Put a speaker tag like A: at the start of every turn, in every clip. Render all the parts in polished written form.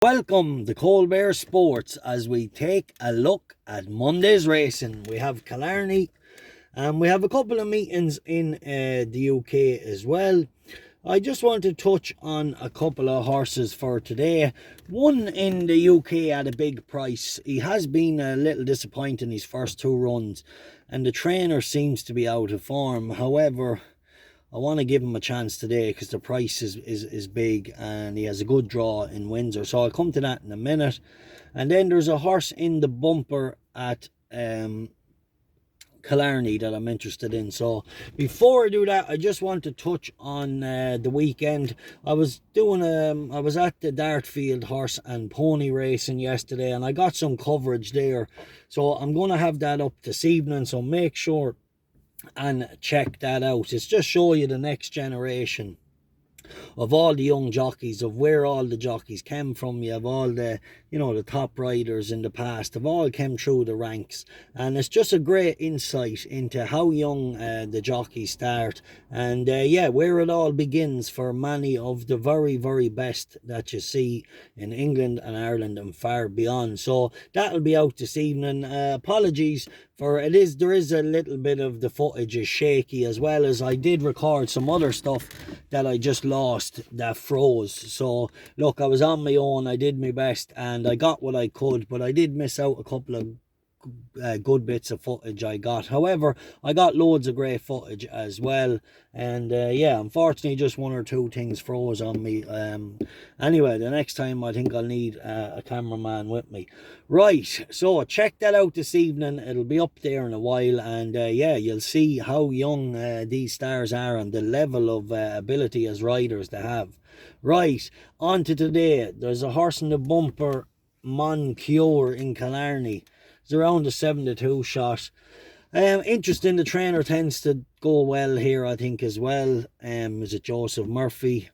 A: Welcome to Colbert Sports as we take a look at Monday's racing. We have Killarney and we have a couple of meetings in the UK as well. I just want to touch on a couple of horses for today. One in the UK at a big price. He has been a little disappointing his first two runs and the trainer seems to be out of form. However, I want to give him a chance today because the price is big and he has a good draw in Windsor. So I'll come to that in a minute. And then there's a horse in the bumper at Killarney that I'm interested in. So before I do that, I just want to touch on the weekend. I was at the Dartfield horse and pony racing yesterday and I got some coverage there. So I'm going to have that up this evening. So make sure and check that out. It's just show you the next generation of all the young jockeys, of where all the jockeys came from. You have all the, the top riders in the past have all came through the ranks, and it's just a great insight into how young the jockeys start, and where it all begins for many of the very, very best that you see in England and Ireland and far beyond. So that'll be out this evening. Apologies for there is a little bit of the footage is shaky, as well as I did record some other stuff that I just lost that froze. So look, I was on my own, I did my best and I got what I could, but I did miss out a couple of good bits of footage I got. However, I got loads of great footage as well, and unfortunately just one or two things froze on me. Anyway, the next time I think I'll need a cameraman with me. Right, so check that out this evening. It'll be up there in a while, and you'll see how young these stars are and the level of ability as riders they have. Right, on to today. There's a horse in the bumper, Mon Coeur in Killarney. It's around the 7-2 shot. Interesting, the trainer tends to go well here, I think, as well. Is it Joseph Murphy?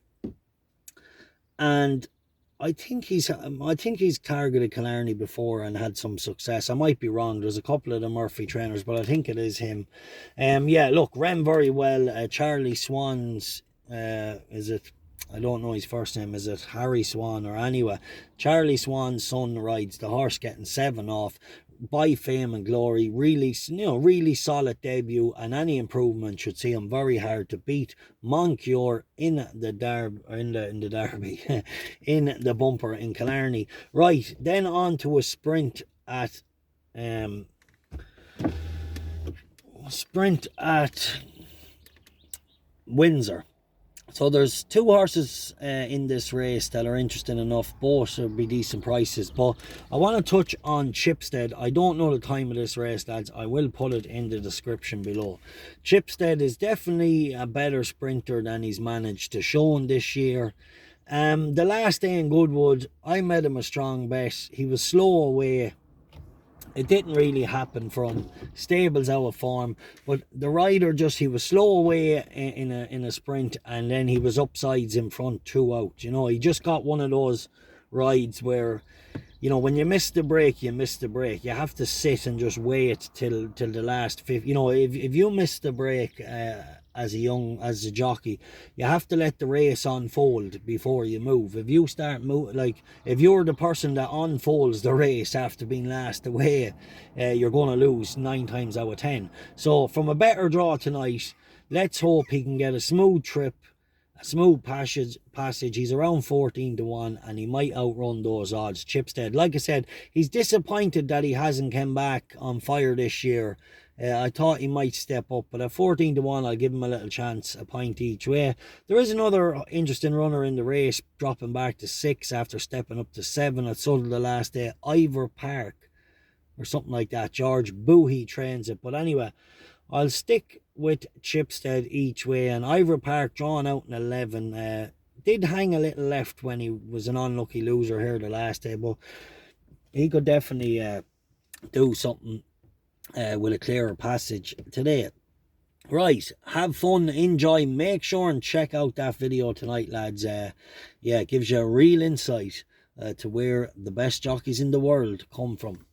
A: And I think he's targeted Killarney before and had some success. I might be wrong. There's a couple of the Murphy trainers, but I think it is him. Look, ran very well. Charlie Swan's, is it? I don't know his first name. Is it Harry Swan or anyway? Charlie Swan's son rides the horse, getting 7 off. By fame and glory, really solid debut, and any improvement should see him very hard to beat. Mon Coeur in the derby, in the bumper in Killarney. Right, then on to a sprint at Windsor. So there's two horses in this race that are interesting enough. Both will be decent prices, but I want to touch on Chipstead. I don't know the time of this race, lads. I will put it in the description below. Chipstead is definitely a better sprinter than he's managed to show in this year. The last day in Goodwood, I made him a strong bet. He was slow away. It didn't really happen for him. Stable's out of form, but the rider he was slow away in a sprint, and then he was upsides in front throughout. He just got one of those rides where, when you miss the break, you miss the break. You have to sit and just wait till the last 50. If you miss the break as a jockey, you have to let the race unfold before you move. If you start if you're the person that unfolds the race after being last away, you're going to lose 9 times out of 10. So from a better draw tonight, let's hope he can get a smooth trip, a smooth passage. He's around 14-1 and he might outrun those odds. Chipstead, like I said, he's disappointed that he hasn't come back on fire this year. I thought he might step up, but at 14-1 I'll give him a little chance, a point each way. There is another interesting runner in the race, dropping back to 6 after stepping up to 7 at Southern the last day. Ivor Park or something like that. George Boohey trains it, but anyway, I'll stick with Chipstead each way. And Ivor Park drawn out in 11. Did hang a little left when he was an unlucky loser here the last day, but he could definitely do something with a clearer passage today. Right, have fun, enjoy. Make sure and check out that video tonight, lads. It gives you a real insight to where the best jockeys in the world come from.